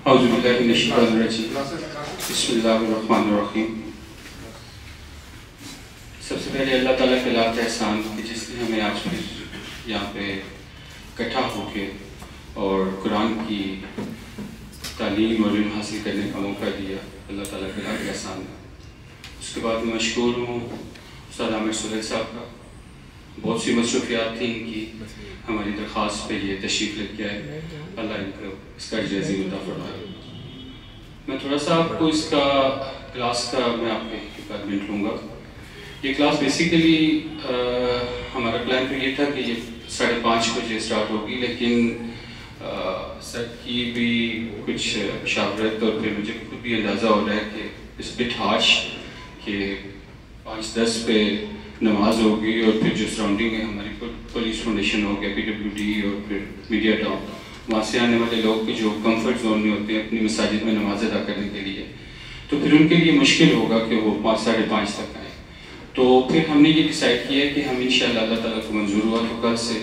اعوذ باللہ من الشیطان الرجیم بسم اللہ الرحمن الرحیم. سب سے پہلے اللہ تعالیٰ کے لاکھ احسان کہ جس نے ہمیں آج پھر یہاں پہ اکٹھا ہو کے اور قرآن کی تعلیم اور علم حاصل کرنے کا موقع دیا. اللہ تعالیٰ کے لاکھ احسان ہے. اس کے بعد میں مشکور ہوں استاد عامر سہیل صاحب کا. بہت سی مصروفیات تھیں ان کی, ہماری درخواست پہ یہ تشریف لے کے آئے. اللہ ان کو اس کا اجر عظیم عطا فرمائے. میں تھوڑا سا آپ کو اس کا کلاس کا میں آپ کے ریکوائرمنٹ لوں گا. یہ کلاس بیسیکلی ہمارا پلان تو یہ تھا کہ یہ 5:30 بجے اسٹارٹ ہوگی, لیکن سر کی بھی کچھ مشاورت اور پھر مجھے خود بھی اندازہ ہو رہا ہے کہ اس بٹ ہارش کہ 5:10 پہ نماز ہوگی اور پھر جو سراؤنڈنگ ہے ہماری پولیس فاؤنڈیشن ہو گیا, PWD اور پھر میڈیا ٹاؤن, وہاں سے آنے والے لوگ کے جو کمفرٹ زون میں ہوتے ہیں اپنی مساجد میں نماز ادا کرنے کے لیے, تو پھر ان کے لیے مشکل ہوگا کہ وہ 5:30 تک آئیں. تو پھر ہم نے یہ ڈیسائیڈ کیا ہے کہ ہم انشاءاللہ اللہ تعالیٰ کو منظور ہوا تو کل سے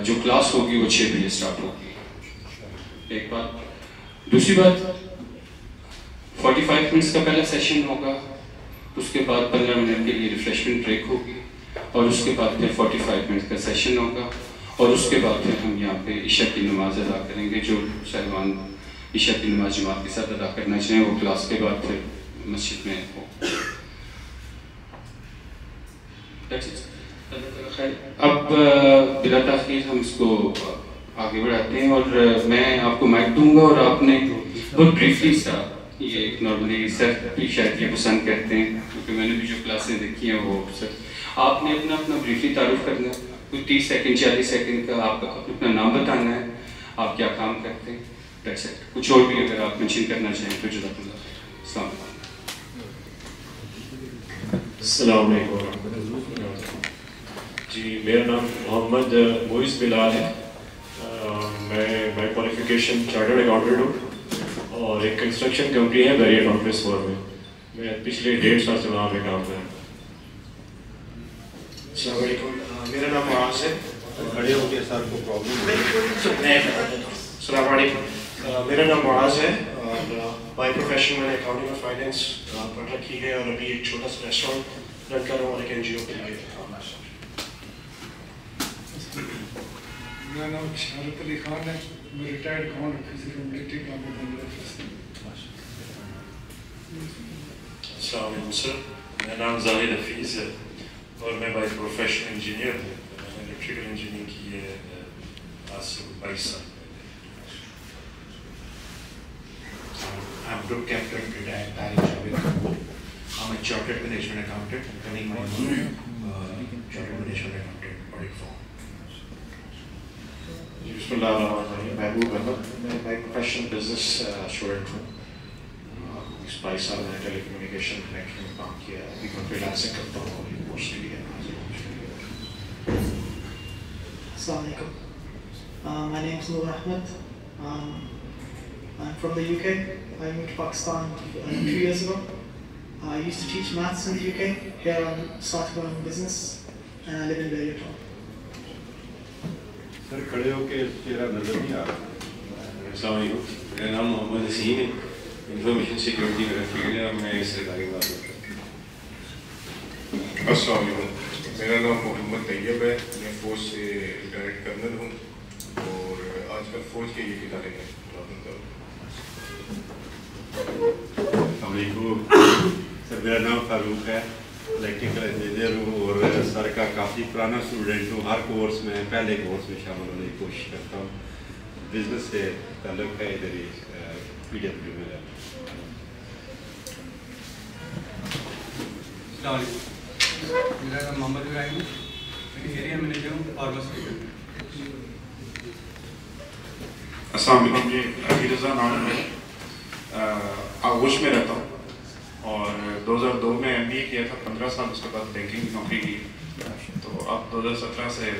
جو کلاس ہوگی وہ 6 بجے اسٹارٹ ہوگی. ایک بات. دوسری بات, 45 منٹس کا پہلا سیشن ہوگا, اس کے بعد 15 منٹ کے لیے ریفریشمنٹ بریک ہوگی, اور اس کے بعد پھر 45 منٹ کا سیشن ہوگا, اور اس کے بعد پھر ہم یہاں پہ عشاء کی نماز ادا کریں گے. جو صاحبان عشاء کی نماز جماعت کے ساتھ ادا کرنا چاہیں وہ کلاس کے بعد پھر مسجد میں ہو. اب بلا تاخیر ہم اس کو آگے بڑھاتے ہیں, اور میں آپ کو مائک دوں گا, اور آپ نے بہت بریفلی سا, یہ نارملی سر بھی شاید یہ پسند کرتے ہیں کیونکہ میں نے بھی جو کلاسیں دیکھی ہیں وہ سر, آپ نے اپنا بریفلی تعارف کرنا ہے, کوئی 30 سیکنڈ 40 سیکنڈ کا آپ اپنا نام بتانا ہے, آپ کیا کام کرتے ہیں, دیٹس اٹ. کچھ اور بھی اگر آپ مینشن کرنا چاہیں تو جزاک اللہ خیر. السلام علیکم. السلام علیکم ورحمۃ اللہ. جی میرا نام محمد موئز بلال ہے. میں بائی کوالیفیکیشن چارٹرڈ اکاؤنٹنٹ ہوں, اور ایک کنسٹرکشن کمپنی ہے میریٹ آفس 4 میں. میں پچھلے 1.5 سال سے وہاں پہ کام کر رہا ہوں. السلام علیکم, میرا نام معاذ ہے. کھڑے ہو کے سر کو پرابلم. السلام علیکم, میرا نام معاذ ہے, اور بائی پروفیشن میں نے اکاؤنٹنگ اور فائنینس پڑھ رکھی ہے, اور ابھی ایک چھوٹا سا ریسٹورینٹ رن کر رہا ہوں اور ایک NGO کے لیے. میرا نام شہرت علی خان ہے, میں ریٹائرڈ اکاؤنٹ آفیسر ہوں, ملٹری کام میں. السلام علیکم سر, میرا نام زاہد حفیظ ہے, اور میں بائی پروفیشن انجینئر ہوں. میں نے الیکٹریکل انجینئرنگ کی ہے آج سے 22 سال. I'm Group Captain, retired Javed Kapoor. I'm a chartered management accountant. I'm running my own chartered management accountant audit firm. بسم اللہ الرحمن الرحیم. محبوب احمد, میں بائی پروفیشن بزنس اسٹوڈنٹ ہوں. 22 سال میں نے ٹیلی کمیونیکیشن بینکنگ میں کام کیا. ابھی میں فریلانسنگ کرتا ہوں اور یہ کورس کے لیے حاضر ہوں. Assalamu alaikum. My name is Noor Ahmed. I'm from the UK. I moved to Pakistan 2 years ago. I used to teach maths in the UK. Here I'm starting my own business and I live in Berrytown. سر کھڑے ہو کے چہرہ نظر نہیں آ رہا. السلام علیکم, میرا نام محمد حسین ہے. انفارمیشن سیکورٹی میرا فیلڈ ہے, اور میں سرکاری بات کرتا ہوں. السلام علیکم, میرا نام محمد طیب ہے. میں فوج سے ریٹائرڈ کرنل ہوں, اور آج کل فوج کے یہ ادارے میں ملازمت کرتا ہوں. السلام علیکم, سر میرا نام فاروق ہے, الیکٹریکل انجینئر ہوں, اور سر کا کافی پرانا اسٹوڈنٹ ہوں. ہر کورس میں پہلے کورس میں شامل ہونے کی کوشش کرتا ہوں. بزنس سے تعلق ہے, ادھر ہی PWD میں. السلام علیکم, میرا نام محمد ابراہیم ہے, میں ایریا مینیجر ہوں فارمیسی. السلام علیکم, جی علی رضا نام ہے, آغوش میں رہتا ہوں, اور 2002 میں MBA کیا تھا, 15 سال اس کے بعد بینکنگ کی نوکری کی, تو اب 2017 سے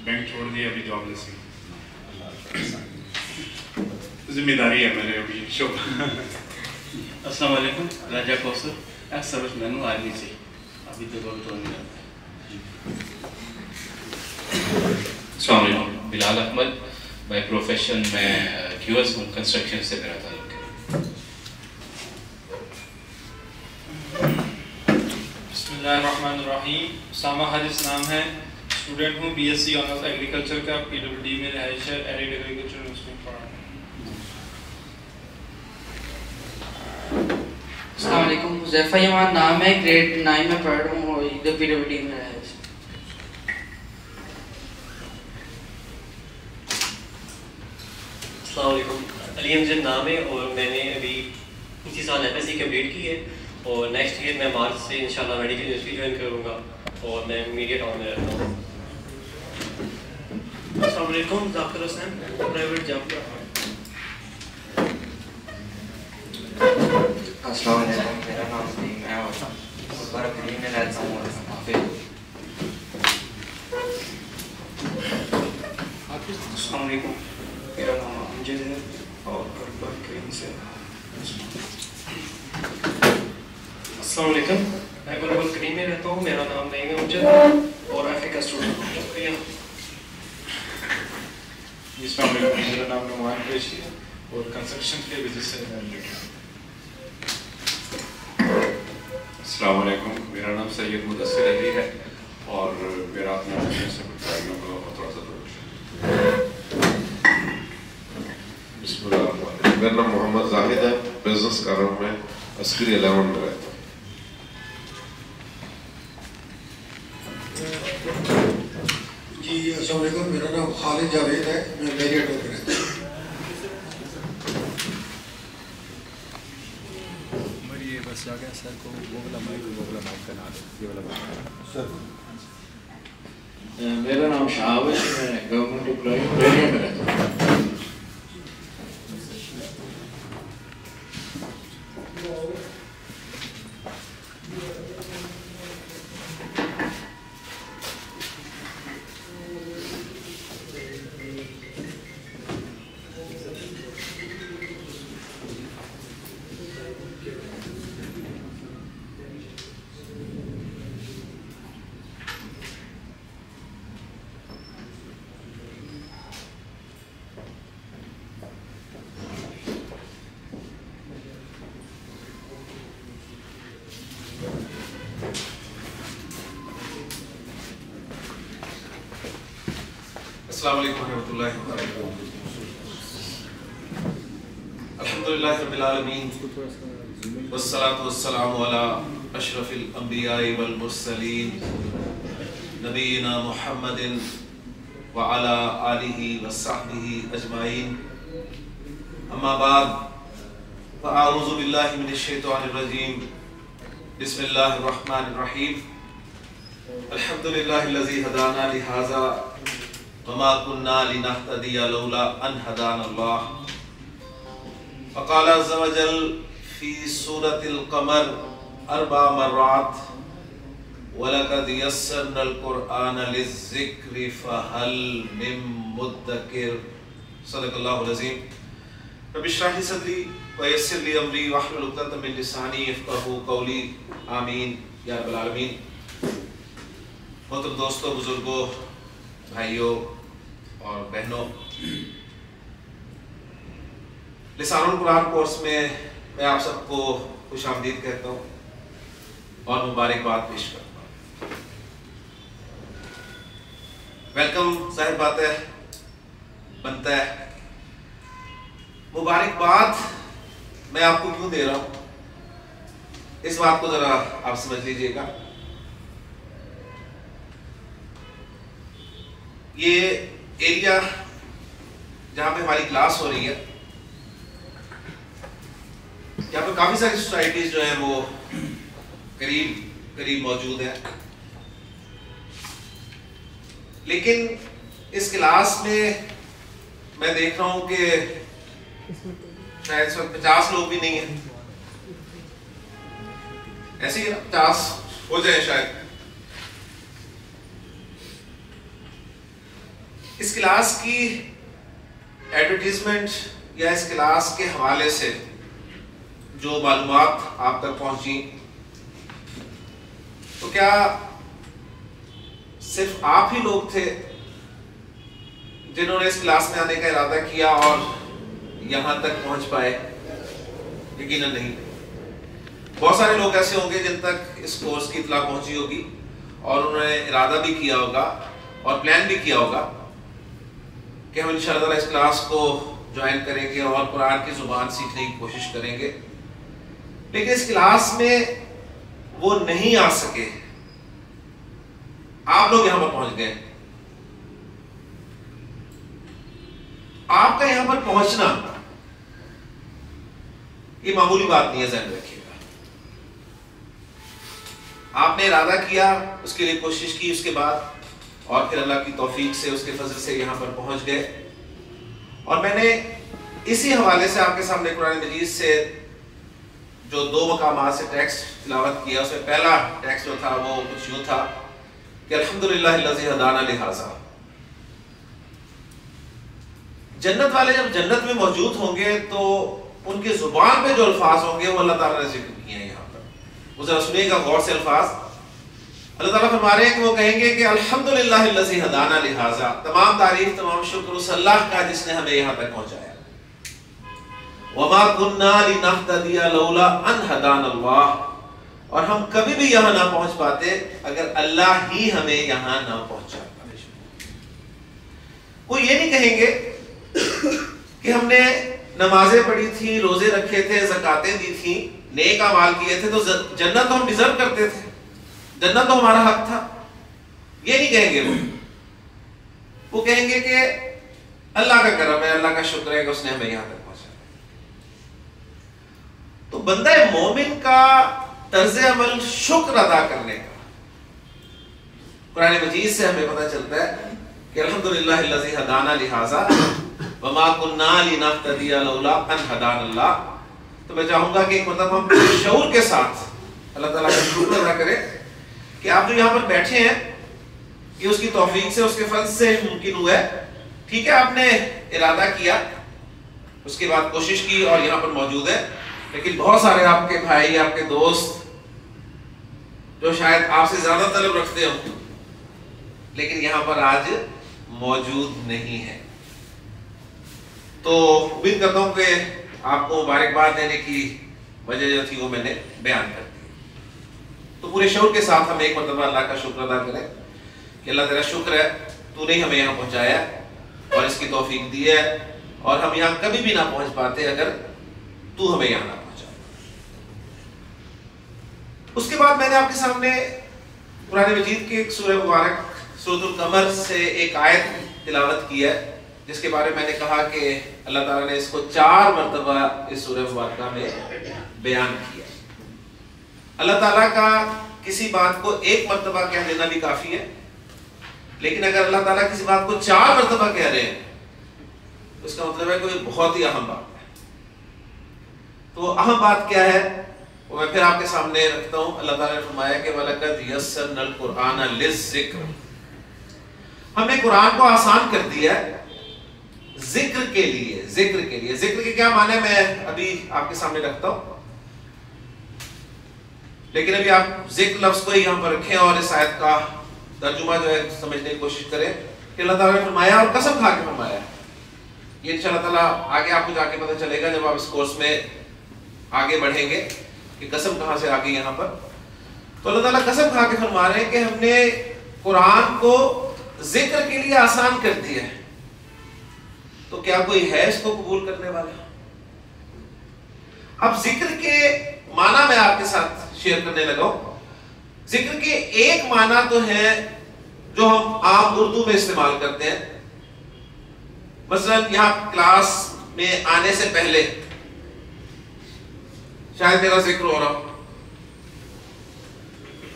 بینک چھوڑ دیا, ابھی جاب لیس ہی. ذمہ داری ہے میرے ابھی شعبہ. السلام علیکم, راجہ کوثر, ایکس سروس مین ہوں آرمی سے, ابھی تو بہت نہیں رہتا. السلام علیکم, بلال احمد, بائی پروفیشن میں QS ہوں, کنسٹرکشن سے میرا تعلق ہے. اللہ الرحمن الرحیم. اسامہ حارث نام ہے. اسٹوڈنٹ ہوں, BSc آنرس ایگریکلچر کا. PWD میں رہائش ہے. ایریڈ ایگریکلچر یونیورسٹی میں پڑھا ہوں. السلام علیکم. حذیفہ یمان نام ہے. گریڈ 9 میں پڑھ رہا ہوں اور ادھر PWD میں رہائش. السلام علیکم. علی امجد نام ہے اور میں نے ابھی اسی سال FSc کمپلیٹ کی ہے اور نیکسٹ ایئر میں مارچ سے انشاءاللہ میڈیکل یونیورسٹی جوائن کروں گا اور میں میڈیا ٹاؤن میں رہتا ہوں. السلام علیکم. ذاکر حسین, پرائیویٹ جاب کر رہا ہوں. السلام علیکم. میرا نام نیم ہے اور برکلی میں رہتا ہوں. السلام علیکم. میرا نام امجد ہے اور برکلی سے. السلام علیکم. میں بلبل کریم میں رہتا ہوں. میرا نام نعیم امجد اور FA کا اسٹوڈنٹ ہوں. شکریہ. السلام علیکم. میرا نام نعمان قریشی ہے اور کنسٹرکشن کے بزنس سے میں ریلیٹڈ ہوں. السلام علیکم. میرا نام سید مدثر علی ہے اور میرا اپنا بزنس ہے گاڑیوں کا اور تھوڑا سا پروڈکشن. بسم اللہ الرحمن الرحیم. میرا نام محمد زاہد ہے. بزنس کر رہا ہوں میں. عسکری 11 میں رہتا ہوں. جی السلام علیکم. میرا نام خالد جاوید ہے. میں میریا ٹاؤن میں رہتا ہوں. یہ بس جا گیا سر کو وہ والا مائک کا نام ہے یہ والا سر. میرا نام شہاب ہے. میں گورنمنٹ امپلائی ہوں. میریا میں رہتا ہوں. السلام علیکم ورحمۃ اللہ وبرکاتہ. الحمدللہ رب العالمین والصلاة والسلام علی اشرف الانبیاء والمرسلین نبینا محمد وعلی آلہ وصحبہ اجمعین. اما بعد فاعوذ باللہ من الشیطان الرجیم. بسم اللہ الرحمن الرحیم. الحمدللہ الذی ہدانا لہذا وما كنا لنهتدي لولا ان هدانا الله. فقال عز وجل في سورة القمر 4 مرات ولقد يسرنا القرآن للذكر فهل من مدكر. صدق الله العظيم. رب اشرح لي صدري ويسر لي امري واحلل عقدة من لساني يفقهوا قولي. آمین یا رب العالمین. محترم دوستوں, بزرگوں, بھائیوں اور بہنوں, لسان القرآن کورس میں میں آپ سب کو خوش آمدید کہتا ہوں اور مبارکباد پیش کرتا ہوں. ویلکم ظاہر بات ہے بنتا ہے. مبارکباد میں آپ کو کیوں دے رہا ہوں اس بات کو ذرا آپ سمجھ لیجئے گا. یہ ایریا جہاں پہ ہماری کلاس ہو رہی ہے, یہاں پہ کافی ساری سوسائٹیز جو ہیں وہ قریب موجود ہیں, لیکن اس کلاس میں میں دیکھ رہا ہوں کہ شاید اس وقت 50 لوگ بھی نہیں ہیں. ایسے ہی 50 ہو جائے شاید. اس کلاس کی ایڈورٹیزمنٹ یا اس کلاس کے حوالے سے جو معلومات آپ تک پہنچی, تو کیا صرف آپ ہی لوگ تھے جنہوں نے اس کلاس میں آنے کا ارادہ کیا اور یہاں تک پہنچ پائے؟ یقیناً نہیں. بہت سارے لوگ ایسے ہوں گے جن تک اس کورس کی اطلاع پہنچی ہوگی اور انہوں نے ارادہ بھی کیا ہوگا اور پلان بھی کیا ہوگا کہ ہم انشاءاللہ تعالیٰ اس کلاس کو جوائن کریں گے اور قرآن کی زبان سیکھنے کی کوشش کریں گے، لیکن اس کلاس میں وہ نہیں آ سکے. آپ لوگ یہاں پر پہنچ گئے. آپ کا یہاں پر پہنچنا یہ معمولی بات نہیں ہے، ذہن رکھیے گا. آپ نے ارادہ کیا، اس کے لیے کوشش کی، اس کے بعد اور پھر اللہ کی توفیق سے، اس کے فضل سے یہاں پر پہنچ گئے. اور میں نے اسی حوالے سے آپ کے سامنے قرآن مجید سے جو 2 مقامات سے ٹیکسٹ تلاوت کیا، اس میں پہلا ٹیکسٹ جو تھا وہ کچھ یوں تھا کہ الحمدللہ الذی ہدانا لہذا. جنت والے جب جنت میں موجود ہوں گے تو ان کے زبان پہ جو الفاظ ہوں گے وہ اللہ تعالیٰ نے ذکر کیے ہیں. یہاں پر وہ ذرا سنیے گا غور سے الفاظ. اللہ تعالیٰ فرما رہے ہیں کہ وہ کہیں گے کہ الحمدللہ الذی ہدانا لہذا، تمام تعریف تمام شکر اس اللہ کا جس نے ہمیں یہاں تک پہنچایا. وما كنا لنهتدي لولا ان هدانا اللہ، اور ہم کبھی بھی یہاں نہ پہنچ پاتے اگر اللہ ہی ہمیں یہاں نہ پہنچاتا. وہ یہ نہیں کہیں گے کہ ہم نے نمازیں پڑھی تھی، روزے رکھے تھے، زکاتیں دی تھیں، نیک اعمال کیے تھے تو جنت تو ہم ڈیزرو کرتے تھے، جنت تو ہمارا حق تھا. یہ نہیں کہیں گے. وہ کہیں گے کہ اللہ کا کرم ہے، اللہ کا شکر ہے کہ اس نے ہمیں یہاں تک پہنچایا. تو بندہ مومن کا طرز عمل شکر ادا کرنے کا قرآن مجید سے ہمیں پتہ چلتا ہے کہ الحمدللہ الذی ہدانا لہذا وما كنا لنهتدي لولا ان هدانا اللہ. تو میں چاہوں گا کہ ایک مرتبہ ہم شعور کے ساتھ اللہ تعالیٰ کا شکر ادا کریں کہ آپ جو یہاں پر بیٹھے ہیں یہ اس کی توفیق سے، اس کے فضل سے ممکن ہوا ہے. ٹھیک ہے، آپ نے ارادہ کیا، اس کے بعد کوشش کی اور یہاں پر موجود ہے، لیکن بہت سارے آپ کے بھائی، آپ کے دوست جو شاید آپ سے زیادہ طلب رکھتے ہوں لیکن یہاں پر آج موجود نہیں ہے. تو امید کرتا ہوں کہ آپ کو مبارکباد دینے کی وجہ جو تھی وہ میں نے بیان کر دی. تو پورے شعور کے ساتھ ہم ایک مرتبہ اللہ کا شکر ادا کریں کہ اللہ تیرا شکر ہے، تو نے ہمیں یہاں پہنچایا اور اس کی توفیق دی ہے، اور ہم یہاں کبھی بھی نہ پہنچ پاتے اگر تو ہمیں یہاں نہ پہنچا. اس کے بعد میں نے آپ کے سامنے قرآن مجید کی ایک سورہ مبارک سورۃ القمر سے ایک آیت تلاوت کی ہے جس کے بارے میں نے کہا کہ اللہ تعالیٰ نے اس کو 4 مرتبہ اس سورہ مبارکہ میں بیان کیا. اللہ تعالیٰ کا کسی بات کو 1 مرتبہ کہہ دینا بھی کافی ہے، لیکن اگر اللہ تعالیٰ کسی بات کو 4 مرتبہ کہہ رہے ہیں تو اس کا مطلب ہے کوئی بہت ہی اہم بات ہے. تو اہم بات کیا ہے وہ میں پھر آپ کے سامنے رکھتا ہوں. اللہ تعالیٰ نے فرمایا کہ وَلَقَدْ يَسَّرْنَا الْقُرْآنَ لِلذِّكْرِ، ہم نے قرآن کو آسان کر دیا ہے ذکر کے لیے. ذکر کے لیے، ذکر کے کیا معنی میں ابھی آپ کے سامنے رکھتا ہوں، لیکن ابھی آپ ذکر لفظ کو یہاں پر رکھیں اور اس آیت کا ترجمہ جو ہے سمجھنے کی کوشش کریں کہ اللہ تعالیٰ نے فرمایا اور قسم کھا کے فرمایا. یہ انشاءاللہ تعالیٰ آگے آپ کو جا کے پتہ چلے گا جب آپ اس کورس میں آگے بڑھیں گے کہ قسم کہاں سے آگے یہاں پر. تو اللہ تعالیٰ قسم کھا کے فرما رہے ہیں کہ ہم نے قرآن کو ذکر کے لیے آسان کر دیا ہے. تو کیا کوئی ہے اس کو قبول کرنے والا؟ اب ذکر کے معنی میں آپ کے ساتھ شیئر کرنے لگا ہوں. ذکر کے ایک معنی تو ہے جو ہم عام اردو میں استعمال کرتے ہیں. مثلا یہاں کلاس میں آنے سے پہلے شاید میرا ذکر ہو رہا ہو،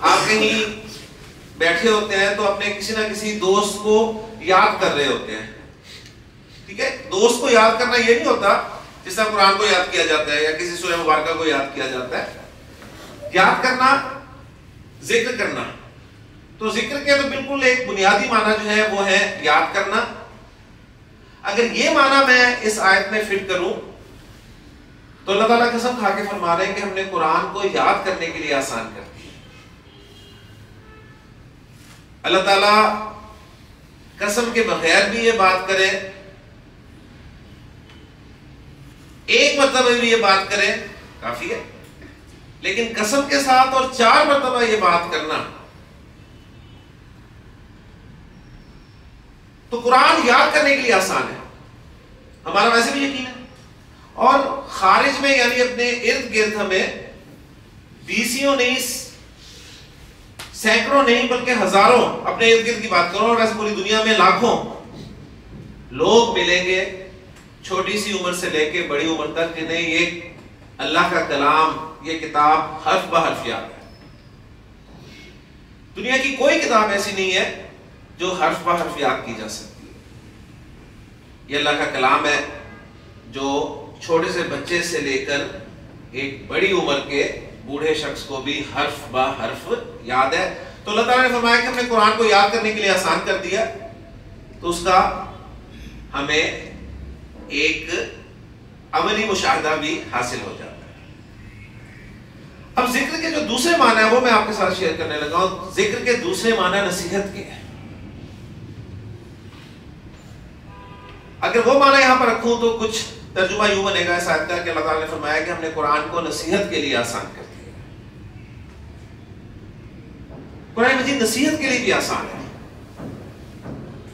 آپ کہیں بیٹھے ہوتے ہیں تو اپنے کسی نہ کسی دوست کو یاد کر رہے ہوتے ہیں. ٹھیک ہے، دوست کو یاد کرنا یہ نہیں ہوتا جس طرح قرآن کو یاد کیا جاتا ہے یا کسی سورہ مبارکہ کو یاد کیا جاتا ہے. یاد کرنا، ذکر کرنا. تو ذکر کے تو بالکل ایک بنیادی معنی جو ہے وہ ہے یاد کرنا. اگر یہ معنی میں اس آیت میں فٹ کروں تو اللہ تعالیٰ قسم کھا کے فرما رہے ہیں کہ ہم نے قرآن کو یاد کرنے کے لیے آسان کر دیا. اللہ تعالیٰ قسم کے بغیر بھی یہ بات کرے، ایک مرتبہ بھی یہ بات کریں کافی ہے. لیکن قسم کے ساتھ اور 4 مرتبہ یہ بات کرنا، تو قرآن یاد کرنے کے لیے آسان ہے، ہمارا ویسے بھی یقین ہے، اور خارج میں یعنی اپنے ارد گرد ہمیں 20 نہیں، سینکڑوں نہیں بلکہ ہزاروں اپنے ارد گرد کی بات کرو، اور ویسے پوری دنیا میں لاکھوں لوگ ملیں گے چھوٹی سی عمر سے لے کے بڑی عمر تک جنہیں یہ اللہ کا کلام، یہ کتاب حرف بہ حرف یاد ہے۔ دنیا کی کوئی کتاب ایسی نہیں ہے جو حرف بہ حرف یاد کی جا سکتی ہے۔ یہ اللہ کا کلام ہے جو چھوٹے سے بچے سے لے کر ایک بڑی عمر کے بوڑھے شخص کو بھی حرف بہ حرف یاد ہے۔ تو اللہ تعالیٰ نے فرمایا کہ ہم نے قرآن کو یاد کرنے کے لیے آسان کر دیا، تو اس کا ہمیں ایک عملی مشاہدہ بھی حاصل ہو جاتا ہے۔ اب ذکر کے جو دوسرے معنی ہیں وہ میں آپ کے ساتھ شیئر کرنے لگا ہوں۔ ذکر کے دوسرے معنی نصیحت کے ہیں۔ اگر وہ معنی یہاں پر رکھوں تو کچھ ترجمہ یوں بنے گا اس آیت کا کہ اللہ تعالیٰ نے فرمایا کہ ہم نے قرآن کو نصیحت کے لیے آسان کر دیا۔ قرآن مجید نصیحت کے لیے بھی آسان ہے،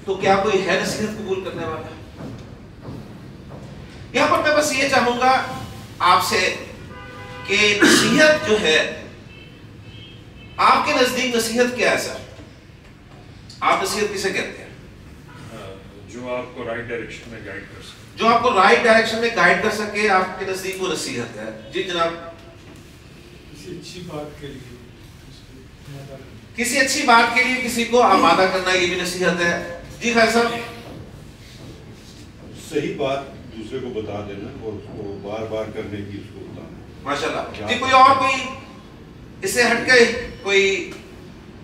تو کیا کوئی ہے نصیحت قبول کرنے والا؟ یہاں پر میں بس یہ چاہوں گا آپ سے کہ نصیحت جو ہے، آپ کے نزدیک نصیحت کیا ہے سر؟ آپ نصیحت کسے کہتے ہیں؟ جو آپ کو رائٹ ڈائریکشن میں گائیڈ کر سکے، جو آپ کو رائٹ ڈائریکشن میں گائیڈ کر سکے، آپ کے نزدیک وہ نصیحت ہے۔ جی جناب، کسی اچھی بات کے لیے، کسی اچھی بات کے لیے کسی کو آمادہ کرنا، یہ بھی نصیحت ہے۔ جی خیر صاحب، صحیح بات دوسرے کو بتا دینا اور اس کو بار بار کرنے کی اس کو بتانا۔ ماشاءاللہ۔ جی کوئی اور کوئی اس سے ہٹ کے کوئی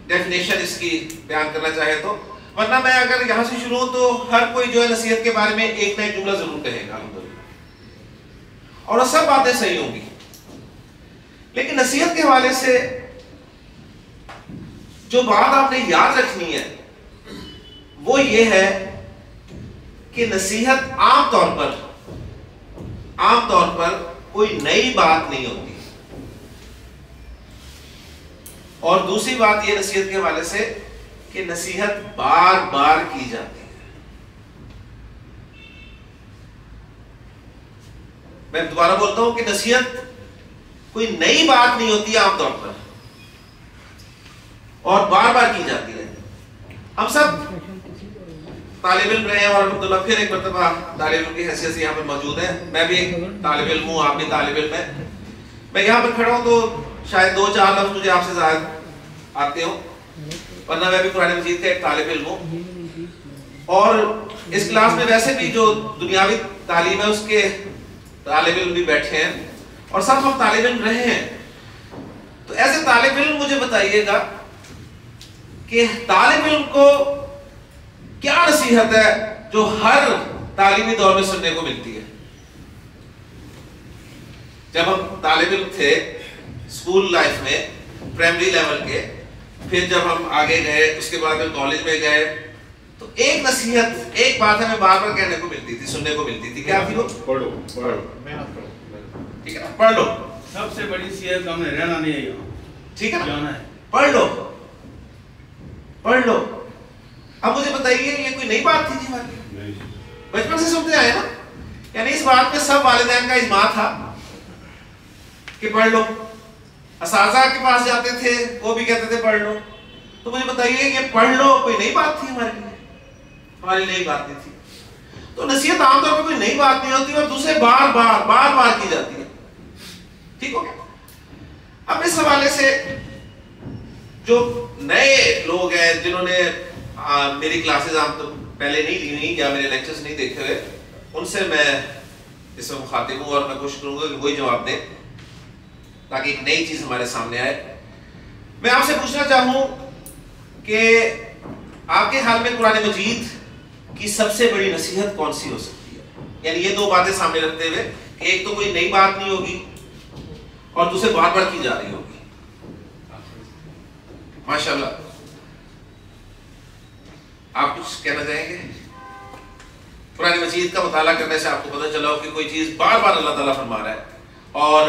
ڈیفینیشن اس کی بیان کرنا چاہے تو؟ ورنہ میں اگر یہاں سے شروع ہوں تو ہر کوئی جو ہے نصیحت کے بارے میں ایک نہ ایک جملہ ضرور کہے گا الحمدللہ، اور سب باتیں صحیح ہوں گی۔ لیکن نصیحت کے حوالے سے جو بات آپ نے یاد رکھنی ہے وہ یہ ہے کہ نصیحت عام طور پر کوئی نئی بات نہیں ہوتی، اور دوسری بات یہ نصیحت کے حوالے سے کہ نصیحت بار بار کی جاتی ہے۔ میں دوبارہ بولتا ہوں کہ نصیحت کوئی نئی بات نہیں ہوتی عام طور پر، اور بار بار کی جاتی ہے۔ ہم سب طالب علم رہے ہیں، اور الحمدللہ پھر ایک مرتبہ طالب علم کی حیثیت سے یہاں پر موجود ہیں۔ میں بھی ایک طالب علم ہوں، آپ بھی طالب علم ہیں۔ میں یہاں پر کھڑا ہوں تو شاید 2-4 لفظ مجھے آپ سے زیادہ آتے ہوں، ورنہ میں بھی قرآن مجید کا ایک طالب علم ہوں، اور اس کلاس میں ویسے بھی جو دنیاوی تعلیم ہے اس کے طالب علم بھی بیٹھے ہیں، اور سب ہم طالب علم رہے ہیں۔ تو ایسے طالب علم مجھے بتائیے گا کہ طالب علم کو کیا نصیحت ہے جو ہر تعلیمی دور میں سننے کو ملتی ہے؟ جب ہم طالب علم تھے اسکول لائف میں، پرائمری لیول کے، پھر جب ہم آگے گئے، اس کے بعد ہم کالج میں گئے، تو ایک نصیحت، ایک بات ہمیں بار بار کہنے کو ملتی تھی، سننے کو ملتی تھی۔ کیا تھی وہ؟ پڑھو، محنت کرو، ٹھیک ہے، پڑھ لو۔ سب سے بڑی صحت ہم نے رہنا نہیں ہے یہاں، ٹھیک ہے نا، جانا ہے، پڑھ لو، پڑھ لو۔ اب مجھے بتائیے یہ کوئی نئی بات تھی؟ جی ہماری بچپن سے سنتے آئے نا، یعنی اس بات پہ سب والدین کا اجماع تھا کہ پڑھ لو۔ اساتذہ کے پاس جاتے تھے، وہ بھی کہتے تھے پڑھ لو۔ تو مجھے بتائیے یہ پڑھ لو کوئی نئی بات تھی ہمارے لیے؟ ہماری نئی بات نہیں تھی۔ تو نصیحت عام طور پر کوئی نئی بات نہیں ہوتی، اور دوسرے بار بار کی جاتی ہے، ٹھیک ہو گیا؟ اب اس حوالے سے جو نئے لوگ ہیں جنہوں نے میری کلاسز عام تو پہلے نہیں لی ہوئی یا میرے لیکچرز نہیں دیکھے ہوئے، ان سے میں اس میں مخاطب ہوں، اور میں کوشش کروں گا کہ وہی جواب دیں تاکہ ایک نئی چیز ہمارے سامنے آئے۔ میں آپ سے پوچھنا چاہوں کہ آپ کے خیال میں قرآن مجید کی سب سے بڑی نصیحت کون سی ہو سکتی ہے؟ یعنی یہ دو باتیں سامنے رکھتے ہوئے کہ ایک تو کوئی نئی بات نہیں ہوگی، اور دوسرے بار بار کی جا رہی ہوگی۔ ماشاءاللہ، آپ کچھ کہنا چاہیں گے؟ قرآن مجید کا مطالعہ کرنے سے آپ کو پتہ چلا ہو کہ کوئی چیز بار بار اللہ تعالیٰ فرما رہا ہے، اور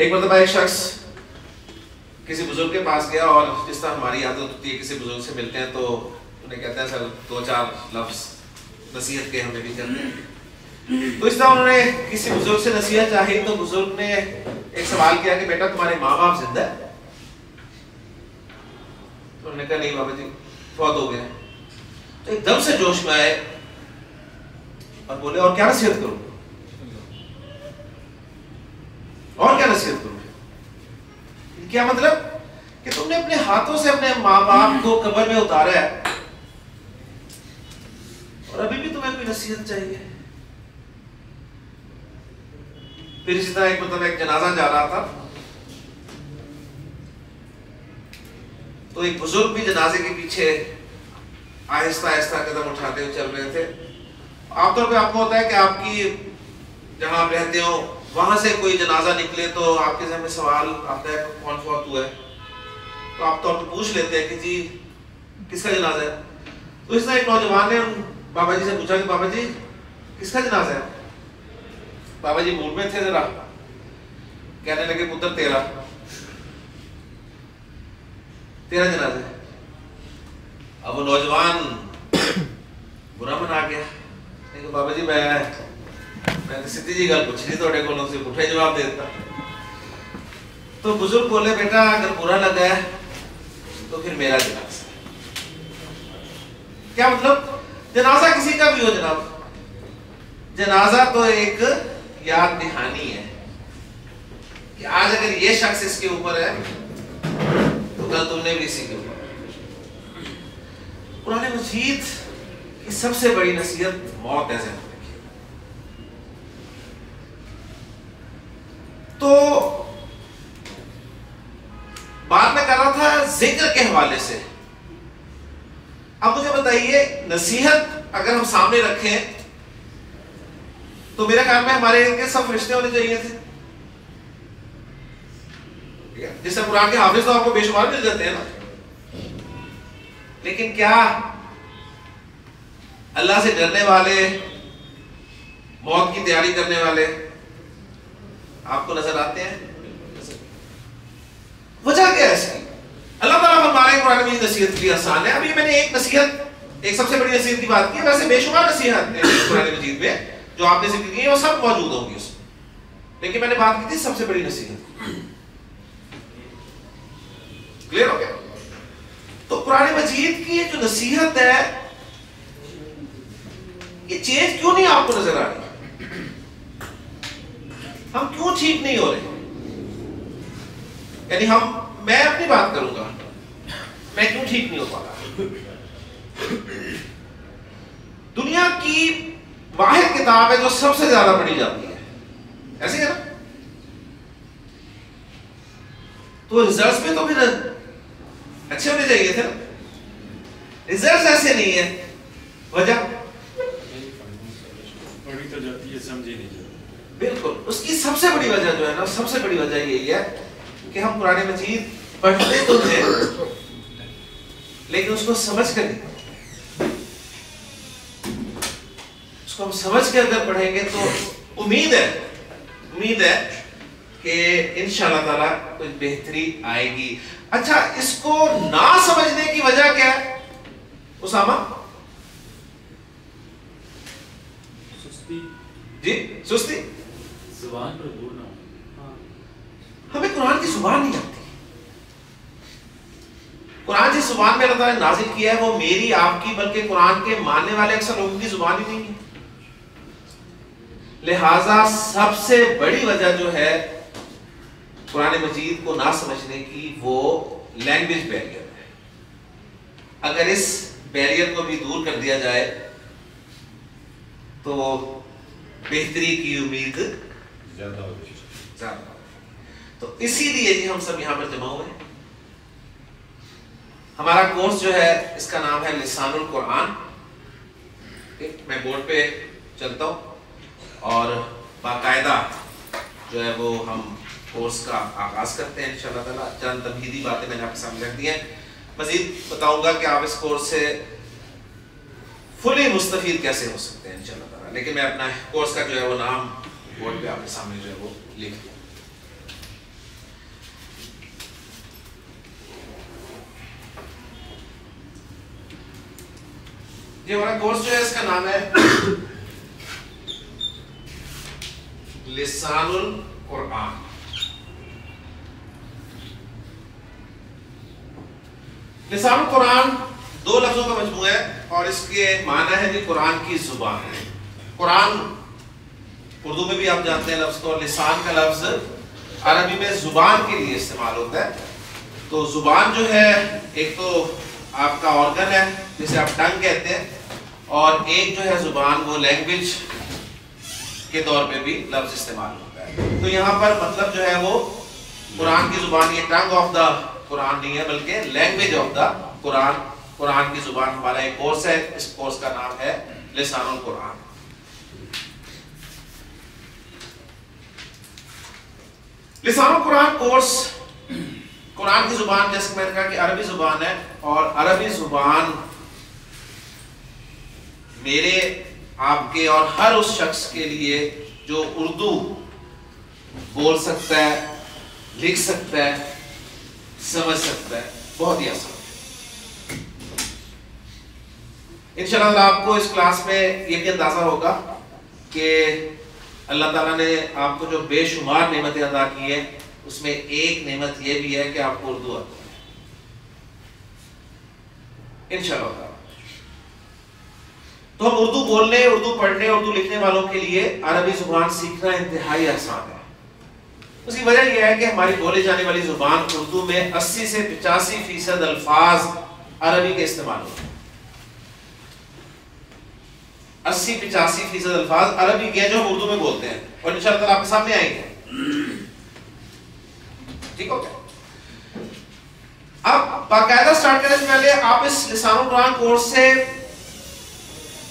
ایک مرتبہ ایک شخص کسی بزرگ کے پاس گیا اور جس طرح ہماری عادت ہوتی ہے کسی بزرگ سے ملتے ہیں تو انہیں کہتے ہیں سر 2-4 لفظ نصیحت کے ہمیں بھی کرتے ہیں. تو اس طرح انہوں نے کسی بزرگ سے نصیحت چاہی تو بزرگ نے ایک سوال کیا کہ بیٹا تمہارے ماں باپ زندہ ہے؟ تو انہوں نے کہا نہیں بابا جی فوت ہو گئے. تو ایک دم سے جوش میں آئے اور بولے اور کیا نصیحت کروں، اور کیا نصیحت کروں؟ کیا مطلب کہ تم نے اپنے ہاتھوں سے اپنے ماں باپ کو قبر میں اتارا ہے اور ابھی بھی تمہیں کوئی نصیحت چاہیے؟ پھر اسی طرح ایک مطلب ایک جنازہ جا رہا تھا تو ایک بزرگ بھی جنازے کے پیچھے آہستہ آہستہ قدم اٹھاتے ہوئے چل رہے تھے. عام طور پہ آپ کو ہوتا ہے کہ آپ کی جہاں آپ رہتے ہو وہاں سے کوئی جنازہ نکلے تو آپ کے ذہن میں سوال آتا ہے کون فوت ہوا ہے، تو آپ طور پہ پوچھ لیتے ہیں کہ جی کس کا جنازہ ہے. تو اس طرح ایک نوجوان نے بابا جی سے پوچھا کہ بابا جی کس کا جنازہ ہے؟ بابا جی موڈ میں تھے ذرا، کہنے لگے پتر تیرا جنازہ ہے. اب وہ نوجوان برا منا گیا، بابا جی میں سیدھی جی گل پوچھی تھوڑے کو پٹھا جواب دے دیتا. تو بزرگ بولے بیٹا اگر برا لگا ہے تو پھر میرا جنازہ. کیا مطلب؟ جنازہ کسی کا بھی ہو جناب، جنازہ تو ایک یاد دہانی ہے کہ آج اگر یہ شخص اس کے اوپر ہے تو کل تم نے بھی اسی کے اوپر. قرآن مجید کی سب سے بڑی نصیحت موت ہے. تو بات میں کر رہا تھا ذکر کے حوالے سے. اب مجھے بتائیے نصیحت اگر ہم سامنے رکھیں تو میرے خیال میں ہمارے ان کے سب فرشتے ہونے چاہیے تھے. جس سے قرآن کے حافظ تو آپ کو بے شمار مل جاتے ہیں نا، لیکن کیا اللہ سے ڈرنے والے، موت کی تیاری کرنے والے آپ کو نظر آتے ہیں؟ وجہ کیا ہے اس کی؟ اللہ تعالیٰ فرما رہے ہیں قرآن میں نصیحت کے لیے آسان ہے. ابھی میں نے ایک نصیحت، ایک سب سے بڑی نصیحت کی بات کی ہے، ویسے بے شمار نصیحت ہے قرآن مجید میں جو آپ نے ذکر کی ہے وہ سب موجود ہوں گی اس میں، لیکن میں نے بات کی تھی سب سے بڑی نصیحت. کلیئر ہو گیا؟ تو قرآن مجید کی جو نصیحت ہے یہ چیز کیوں نہیں آپ کو نظر آ رہی؟ ہم کیوں ٹھیک نہیں ہو رہے؟ یعنی میں اپنی بات کروں گا، میں کیوں ٹھیک نہیں ہو پا رہا؟ دنیا کی واحد کتاب ہے جو سب سے زیادہ پڑھی جاتی ہے، ایسے ہے نا؟ تو ریزلٹس میں تو پھر اچھے ہونے چاہیے تھے نا، ریزلٹس ایسے نہیں ہے. وجہ پڑھی تو جاتی ہے سمجھی نہیں جاتی. بالکل، اس کی سب سے بڑی وجہ جو ہے نا، سب سے بڑی وجہ یہی ہے کہ ہم قرآن مجید پڑھتے تو تھے لیکن اس کو سمجھ کر نہیں. اس کو ہم سمجھ کے اگر پڑھیں گے تو امید ہے کہ انشاءاللہ تعالیٰ کچھ بہتری آئے گی. اچھا، اس کو نہ سمجھنے کی وجہ کیا ہے اسامہ؟ جی سستی، زبان پر زور نہ ہو. ہمیں قرآن کی زبان نہیں آتی. قرآن جس زبان میں اللہ تعالیٰ نے نازل کیا ہے وہ میری، آپ کی، بلکہ قرآن کے ماننے والے اکثر لوگوں کی زبان ہی نہیں ہے. لہذا سب سے بڑی وجہ جو ہے قرآن مجید کو نہ سمجھنے کی وہ لینگویج بیریئر ہے. اگر اس بیریئر کو بھی دور کر دیا جائے تو بہتری کی امید زیادہ ہوگی. تو اسی لیے جی ہم سب یہاں پر جمع ہوئے ہیں. ہمارا کورس جو ہے اس کا نام ہے لسان القرآن. میں بورڈ پہ چلتا ہوں اور باقاعدہ جو ہے وہ ہم کورس کا آغاز کرتے ہیں انشاءاللہ تعالیٰ. چند تمہیدی باتیں میں نے آپ کے سامنے رکھ دی ہیں. مزید بتاؤں گا کہ آپ اس کورس سے فلی مستفید کیسے ہو سکتے ہیں انشاءاللہ تعالیٰ. لیکن میں اپنا کورس کا جو ہے وہ نام بورڈ پہ آپ کے سامنے جو ہے وہ لکھ دوں. یہ ہمارا کورس جو ہے اس کا نام ہے لسان القرآن. لسان القرآن دو لفظوں کا مجموعہ ہے اور اس کے معنی ہے کہ قرآن کی زبان ہے. قرآن اردو میں بھی آپ جانتے ہیں لفظ کو, اور لسان کا لفظ عربی میں زبان کے لیے استعمال ہوتا ہے. تو زبان جو ہے ایک تو آپ کا آرگن ہے جسے آپ ٹنگ کہتے ہیں, اور ایک جو ہے زبان وہ لینگویج کے طور پہ بھی لفظ استعمال ہوتا ہے. تو یہاں پر مطلب جو ہے وہ قرآن کی زبان, یہ ٹنگ آف دا قرآن نہیں ہے بلکہ لینگویج آف دا قرآن. قرآن کی زبان ہمارا ایک کورس ہے, اس کورس کا نام ہے لسان القرآن. لسان القرآن کورس قرآن کی زبان, جیسے میں نے کہا کہ عربی زبان ہے, اور عربی زبان میرے آپ کے اور ہر اس شخص کے لیے جو اردو بول سکتا ہے, لکھ سکتا ہے, سمجھ سکتا ہے, بہت ہی آسان ہے. انشاءاللہ آپ کو اس کلاس میں یہ بھی اندازہ ہوگا کہ اللہ تعالیٰ نے آپ کو جو بے شمار نعمتیں عطا کی ہیں اس میں ایک نعمت یہ بھی ہے کہ آپ کو اردو آتا ہے انشاءاللہ. تو ہم اردو بولنے, اردو پڑھنے, اردو لکھنے والوں کے لیے عربی زبان سیکھنا انتہائی آسان ہے. اس کی وجہ یہ ہے کہ ہماری بولے جانے والی زبان اردو میں 80 سے 85% الفاظ عربی کے استعمال ہوتے ہیں. 80-85% الفاظ عربی کے جو ہم اردو میں بولتے ہیں, اور انشاءاللہ آپ کے سامنے آئیں گے. ٹھیک ہو گیا؟ اب باقاعدہ سٹارٹ کرنے سے پہلے آپ اس لسان القرآن کورس سے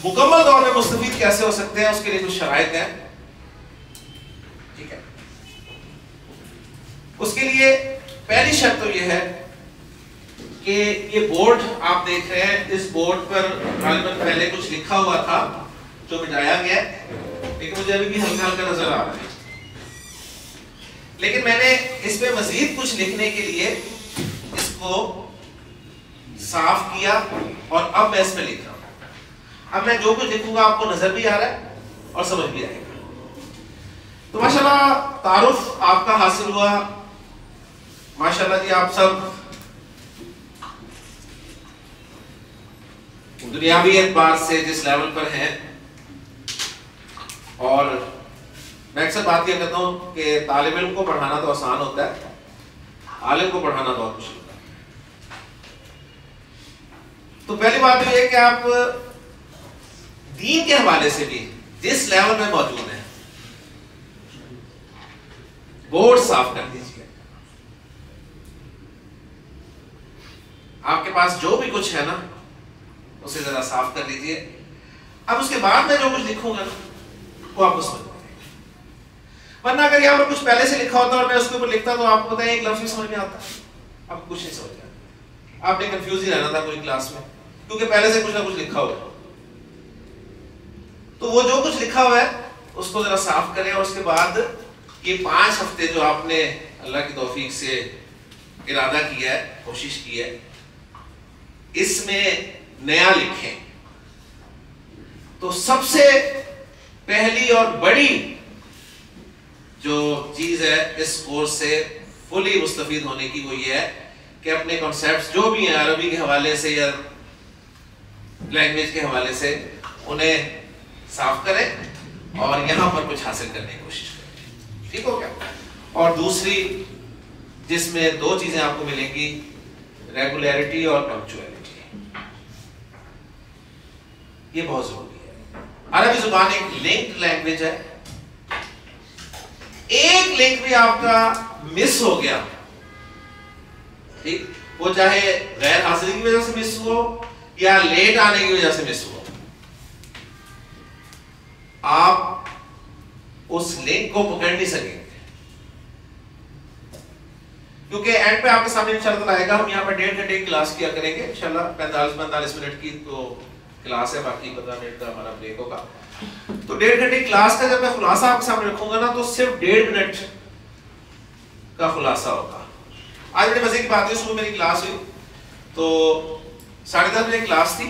مکمل طور میں مستفید کیسے ہو سکتے ہیں, اس کے لیے کچھ شرائط ہیں. ٹھیک ہے, اس کے لیے پہلی شرط تو یہ ہے کہ یہ بورڈ آپ دیکھ رہے ہیں, اس بورڈ پر غالباً پہلے کچھ لکھا ہوا تھا جو مٹایا گیا, لیکن مجھے ابھی بھی ہلکا ہلکا نظر آ رہا ہے. لیکن میں نے اس پہ مزید کچھ لکھنے کے لیے اس کو صاف کیا, اور اب میں اس میں لکھ رہا ہوں. اب میں جو کچھ لکھوں گا آپ کو نظر بھی آ رہا ہے اور سمجھ بھی آئے گا. تو ماشاءاللہ تعارف آپ کا حاصل ہوا. ماشاءاللہ جی آپ سب دنیاوی اعتبار سے جس لیول پر ہیں, اور میں اکثر بات یہ کہتا ہوں کہ طالب علم کو پڑھانا تو آسان ہوتا ہے, عالم کو پڑھانا بہت مشکل ہوتا ہے. تو پہلی بات یہ ہے کہ آپ دین کے حوالے سے بھی جس لیول میں موجود ہیں بورڈ صاف کر دیجیے. آپ کے پاس جو بھی کچھ ہے نا اسے ذرا صاف کر لیجیے. اب اس کے بعد میں جو کچھ لکھوں گا نا وہ آپ کو سمجھ میں آئے گا. ورنہ اگر یہاں پر کچھ پہلے سے لکھا ہوتا اور میں اس کے اوپر لکھتا تو آپ کو بتائیں ایک لفظ بھی سمجھ میں آتا, اب کچھ نہیں سمجھ میں آتا. آپ نے کنفیوز ہی رہنا تھا پوری کلاس میں, کیونکہ پہلے سے کچھ نہ کچھ لکھا ہوا ہے. تو وہ جو کچھ لکھا ہوا ہے اس کو ذرا صاف کریں, اور اس کے بعد یہ 5 ہفتے جو آپ نے اللہ کی توفیق سے ارادہ کیا ہے, کوشش کی ہے, اس میں نیا لکھیں. تو سب سے پہلی اور بڑی جو چیز ہے اس کورس سے فلی مستفید ہونے کی وہ یہ ہے کہ اپنے کانسیپٹس جو بھی ہیں عربی کے حوالے سے یا لینگویج کے حوالے سے انہیں صاف کریں اور یہاں پر کچھ حاصل کرنے کی کوشش کریں. ٹھیک ہو گیا؟ اور دوسری جس میں 2 چیزیں آپ کو ملیں گی, ریگولیرٹی اور پنکچویلٹی. یہ بہت ضروری ہے. عربی زبان ایک لنکڈ لینگویج ہے. ایک لنک بھی آپ کا مس ہو گیا, ٹھیک, وہ چاہے غیر حاضری کی وجہ سے مس ہو یا لیٹ آنے کی وجہ سے مس ہو, آپ اس لنک کو پکڑ نہیں سکیں گے. کیونکہ اینڈ پہ آپ کے سامنے انشاءاللہ آئے گا. ہم یہاں پر 1.5 گھنٹے کی کلاس کیا کریں گے انشاءاللہ. 45 منٹ کی تو کلاس ہے, باقی 15 منٹ کا ہمارا بریک ہوگا. تو 1.5 گھنٹے کی کلاس کا جب میں خلاصہ آپ کے سامنے رکھوں گا نا تو صرف 1.5 منٹ کا خلاصہ ہوگا. آج بڑے مزے کی بات ہے, صبح میری کلاس ہوئی تو 10:30 بجے کلاس تھی,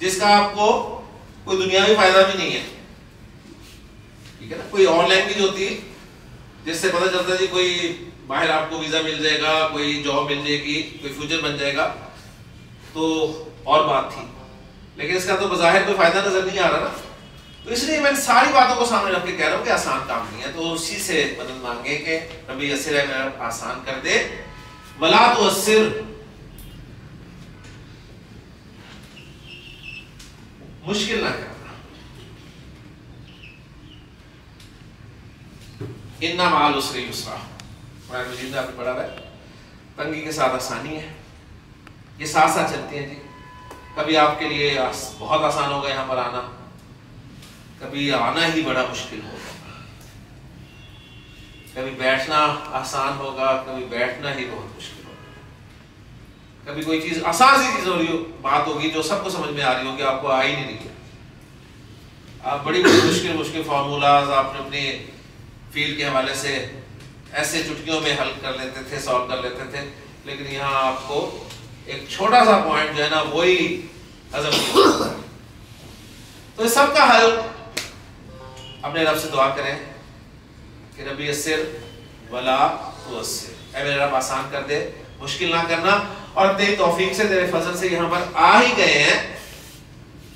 جس کا آپ کو کوئی دنیاوی فائدہ بھی نہیں ہے، ٹھیک ہے نا. کوئی اور لینگویج ہوتی ہے جس سے پتہ چلتا ہے جی کوئی باہر آپ کو ویزا مل جائے گا، کوئی جاب مل جائے گی، کوئی فیوچر بن جائے گا، تو اور بات تھی. لیکن اس کا تو بظاہر کوئی فائدہ نظر نہیں آ رہا نا. تو اس لیے میں ساری باتوں کو سامنے رکھ کے کہہ رہا ہوں کہ آسان کام نہیں ہے. تو اسی سے مدد مانگے کہ رب یسر ہے میرا آسان کر دے، ولا تعسر، مشکل نہ کرنا. ان مع العسر یسرا، قرآن مجید میں آپ نے پڑھا ہے تنگی کے ساتھ آسانی ہے. یہ ساتھ ساتھ چلتی ہیں جی. کبھی آپ کے لیے بہت آسان ہوگا یہاں پر آنا، کبھی آنا ہی بڑا مشکل ہوگا، کبھی بیٹھنا آسان ہوگا، کبھی بیٹھنا ہی بہت مشکل ہوگا. کبھی کوئی چیز آسان سی چیز ہو رہی ہو، بات ہوگی جو سب کو سمجھ میں آ رہی ہوگی، آپ کو آ ہی نہیں رہی ہے. آپ بڑی بڑی مشکل فارمولاز آپ نے اپنے فیلڈ کے حوالے سے ایسے چٹکیوں میں حل کر لیتے تھے، سالو کر لیتے تھے، لیکن یہاں آپ کو ایک چھوٹا سا پوائنٹ جو ہے نا وہی ہضم نہیں ہوتا. تو اس سب کا حل اپنے رب سے دعا کریں کہ رب یسر ولا تعسر، اے میرے رب آسان کر دے، مشکل نہ کرنا. اور تیری توفیق سے، تیرے فضل سے یہاں پر آ ہی گئے ہیں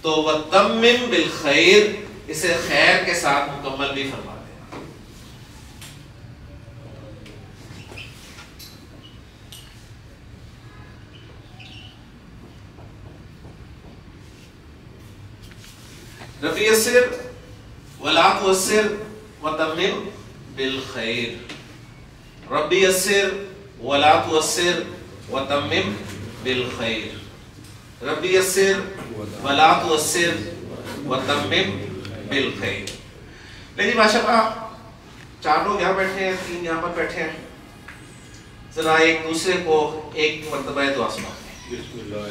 تو وتمم بالخیر، اسے خیر کے ساتھ مکمل بھی فرما دے. رب یسر ولا تعسر وتمم بالخیر، رب یسر ولا تعسر وتمم بالخیر، رب یسر ولا تعسر وتمم بالخیر. لیکن ماشاءاللہ 4 لوگ یہاں بیٹھے ہیں، 3 یہاں پر بیٹھے ہیں، ذرا ایک دوسرے کو ایک مرتبہ دعا سنائیں. بسم اللہ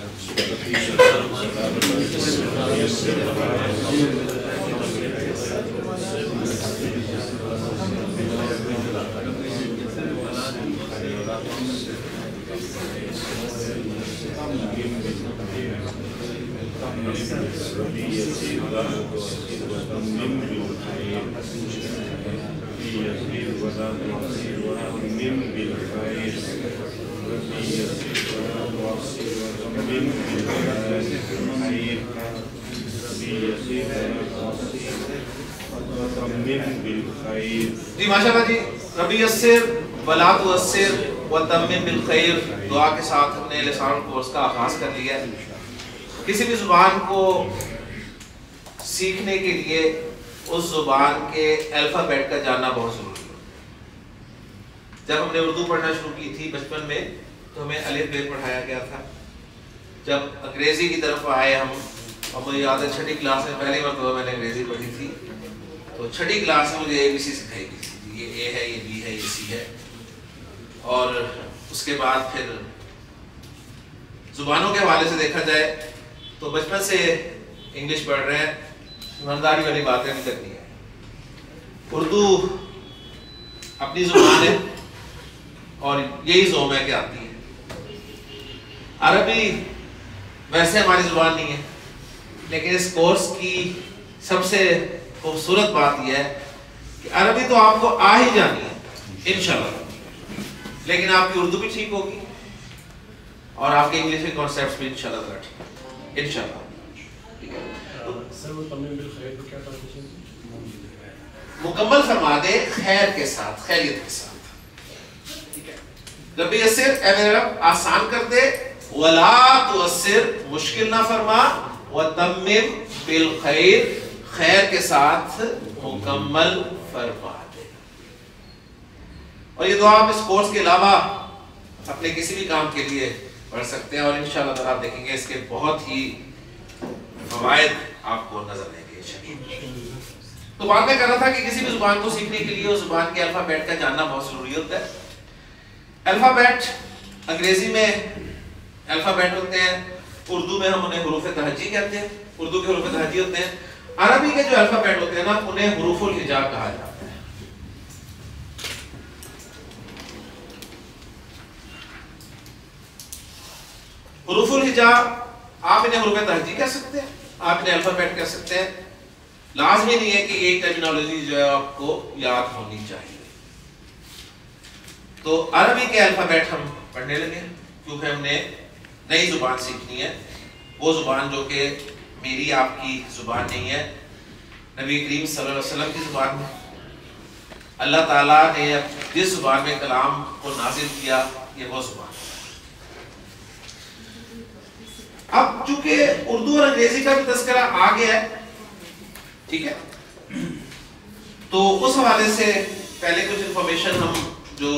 جی ماشاءاللہ جی. رب یسر ولا تعسر وتمم بالخیر دعا کے ساتھ ہم نے لسان کورس کا آغاز کر لیا ہے. کسی بھی زبان کو سیکھنے کے لیے اس زبان کے الفابیٹ کا جاننا بہت ضروری ہے. جب ہم نے اردو پڑھنا شروع کی تھی بچپن میں تو ہمیں الف ب پڑھایا گیا تھا. جب انگریزی کی طرف آئے ہم، اور مجھے یاد ہے 6ٹھی کلاس میں پہلی مرتبہ میں نے انگریزی پڑھی تھی، تو 6ٹھی کلاس میں مجھے ABC سکھائی گئی تھی. یہ اے ہے، یہ بی ہے، یہ سی ہے. اور اس کے بعد پھر زبانوں کے حوالے سے دیکھا جائے تو بچپن سے انگلش پڑھ رہے ہیں، ایمانداری والی باتیں بھی کرنی ہے. اردو اپنی زبان ہے اور یہی زوم ہے کہ آتی ہے. عربی ویسے ہماری زبان نہیں ہے، لیکن اس کورس کی سب سے خوبصورت بات یہ ہے کہ عربی تو آپ کو آ ہی جانی ہے انشاءاللہ، لیکن آپ کی اردو بھی ٹھیک ہوگی اور آپ کے انگلش کے کانسیپٹس بھی انشاءاللہ ذرا ٹھیک انشاءاللہ. مکمل فرما دے خیر کے ساتھ، خیریت کے ساتھ. رب یسر، اے میرے رب آسان کر دے، ولا تعسر مشکل نہ فرما، وتمم بالخیر خیر کے ساتھ مکمل فرما دے. اور یہ دعا آپ اس کورس کے علاوہ اپنے کسی بھی کام کے لیے پڑھ سکتے ہیں، اور انشاءاللہ تعالیٰ آپ دیکھیں گے اس کے بہت ہی فوائد آپ کو نظر آئیں گے. تو بات میں کہہ رہا تھا کہ کسی بھی زبان کو سیکھنے کے لیے اس زبان کے الفابیٹ کا جاننا بہت ضروری ہوتا ہے. الفابیٹ انگریزی میں الفابیٹ ہوتے ہیں، اردو میں ہم انہیں حروف تہجی کہتے ہیں، اردو کے حروف تہجی ہوتے ہیں. عربی کے جو الفابیٹ ہوتے ہیں نا انہیں حروف الہجا کہا جاتا ہے. حروف الہجا آپ انہیں حروف تہجی کہہ سکتے ہیں، آپ انہیں الفابیٹ کہہ سکتے ہیں. لازمی نہیں ہے کہ یہ ٹرمینالوجی جو ہے آپ کو یاد ہونی چاہیے. تو عربی کے الفابیٹ ہم پڑھنے لگے کیونکہ ہم نے نئی زبان سیکھنی ہے, وہ زبان جو کہ میری آپ کی زبان نہیں ہے, نبی کریم صلی اللہ علیہ وسلم کی زبان میں. اللہ تعالیٰ نے جس زبان میں کلام کو نازل کیا یہ وہ زبان. اب چونکہ اردو اور انگریزی کا بھی تذکرہ آ گیا ہے, ٹھیک ہے, تو اس حوالے سے پہلے کچھ انفارمیشن ہم جو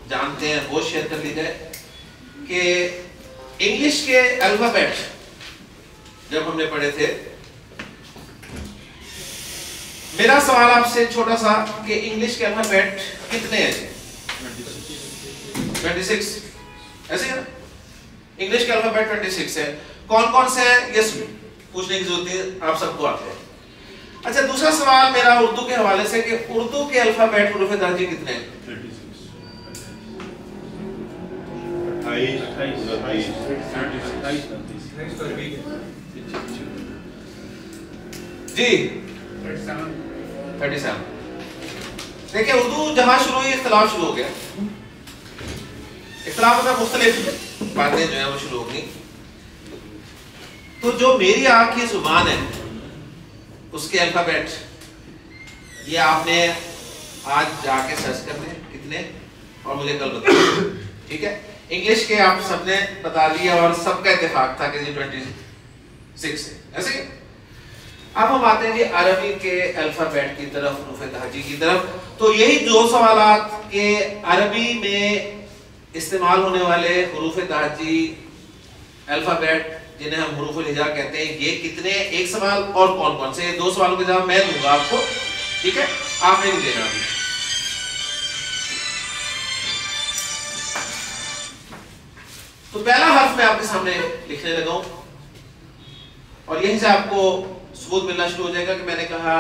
جانتے ہیں وہ شیئر کر لی جائے کہ انگلش کے الفابیٹ جب ہم نے پڑھے تھے, میرا سوال آپ سے چھوٹا سا کہ انگلش کے الفابیٹ کتنے ہیں؟ 26 ایسے ہے نا, انگلش کے الفابیٹ 26 ہے. کون کون سے ہیں یہ پوچھنے کی ضرورت نہیں, آپ سب کو آتے ہیں. اچھا دوسرا سوال میرا اردو کے حوالے سے کہ اردو کے الفابیٹ حروف تہجی کتنے ہیں؟ 28 جی 37. دیکھیں اردو جہاں شروع ہوئی اختلاف شروع ہو گیا, اختلاف میں مختلف باتیں جو ہیں وہ شروع ہو گئی. تو جو میری آپ کی زبان ہے اس کے الفابیٹ یہ آپ نے آج جا کے سرچ کر لیں کتنے اور مجھے کل بتا دیں, ٹھیک ہے. انگلش کے آپ سب نے بتا دیا اور سب کا اتفاق تھا کہ یہ 26 ہے, ایسے ہی. اب ہم آتے ہیں عربی کے الفابیٹ کی طرف, حروف تہجی کی طرف. تو یہی دو سوالات کہ عربی میں استعمال ہونے والے حروف تہجی الفابیٹ جنہیں ہم حروف الہجا کہتے ہیں یہ کتنے, ایک سوال, اور کون کون سے, یہ دو سوالوں کے جواب میں دوں گا آپ کو, ٹھیک ہے, آپ نے نہیں دینا. تو پہلا حرف میں آپ کے سامنے لکھنے لگا ہوں اور یہیں سے آپ کو ثبوت ملنا شروع ہو جائے گا کہ میں نے کہا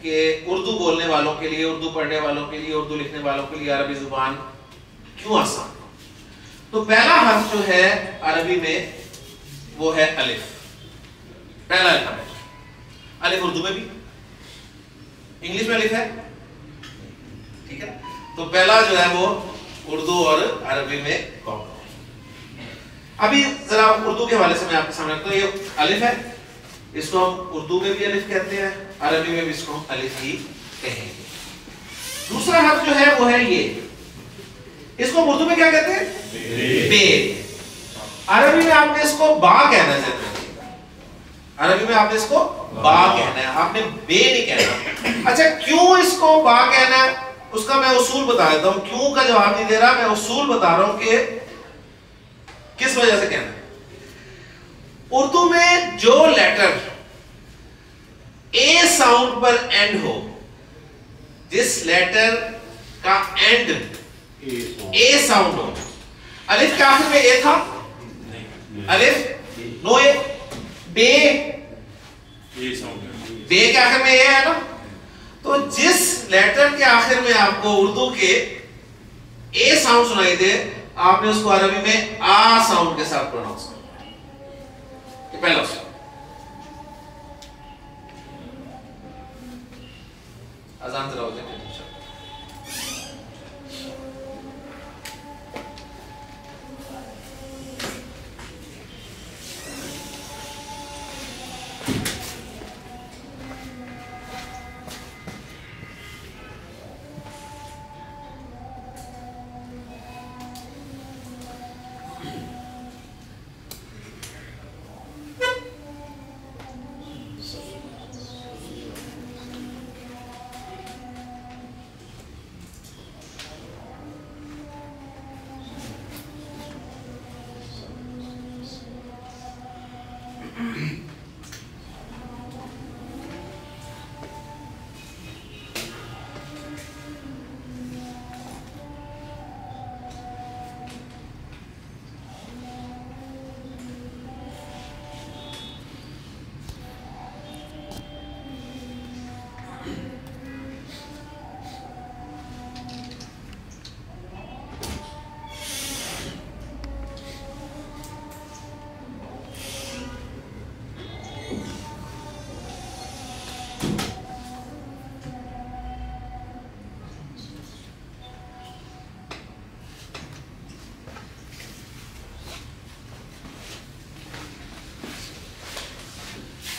کہ اردو بولنے والوں کے لیے, اردو پڑھنے والوں کے لیے, اردو لکھنے والوں کے لیے عربی زبان کیوں آسان. تو پہلا حرف جو ہے عربی میں وہ ہے الف, پہلا الفابیٹ. الف اردو میں بھی, انگلش میں الف ہے, ٹھیک ہے. تو پہلا جو ہے وہ اردو اور عربی میں کامن. ابھی ذرا اردو کے حوالے سے میں آپ کے سامنے رکھتا ہوں. یہ الف ہے, اس کو ہم اردو میں بھی الف کہتے ہیں, عربی میں بھی اس کو ہم الف ہی کہیں گے. دوسرا حرف جو ہے وہ ہے یہ, اس کو اردو میں کیا کہتے ہیں؟ بے. عربی میں آپ نے اس کو با کہنا ہے, عربی میں آپ نے اس کو با کہنا ہے, آپ نے بے نہیں کہنا. اچھا کیوں اس کو با کہنا ہے اس کا میں اصول بتا دیتا ہوں. کیوں کا جواب نہیں دے رہا, میں اصول بتا رہا ہوں کہ کس وجہ سے کہنا ہے. اردو میں جو لیٹر اے ساؤنڈ پر اینڈ ہو, جس لیٹر کا اینڈ اے ساؤنڈ ہو, الف کے آخر میں اے تھا, الف نو اے, بے بے کے آخر میں اے ہے نا. تو جس لیٹر کے آخر میں آپ کو اردو کے اے ساؤنڈ سنائی دے, آپ نے اس کو عربی میں آ ساؤنڈ کے ساتھ پروناؤنس کرنا ہے. یہ پہلا اصول. اذان ذرا ہو جائے.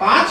5।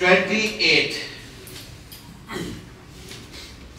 28।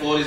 4 =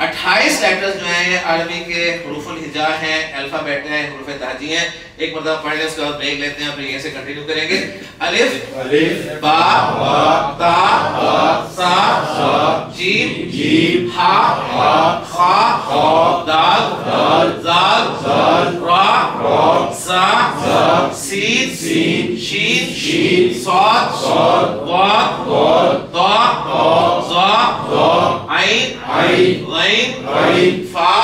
28 لیٹرز جو ہیں یہ عربی کے حروف الہجا ہیں، الفابیٹ ہیں، حروف تہجی ہیں. ایک مرتبہ پڑھ لیں، اس کے بعد بریک لیتے ہیں، پھر یہیں سے کنٹینیو کریں گے. الف با تا سا جیم ہا خا دال زال را زا سین شین صاد ضاد ضا عین غین فا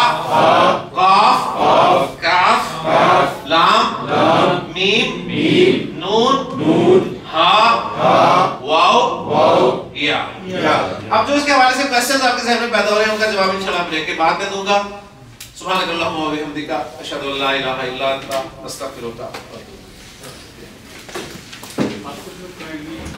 قاف کاف لام میم نون ہا واو یا. اب جو اس کے حوالے سے کوسچنز آپ کے ذہن میں پیدا ہو رہے ہیں ان کا جواب انشاءاللہ بریک کے بعد میں دوں گا. سبحانک اللہم و بحمدک اشہد ان لا الہ الا انت استغفرک.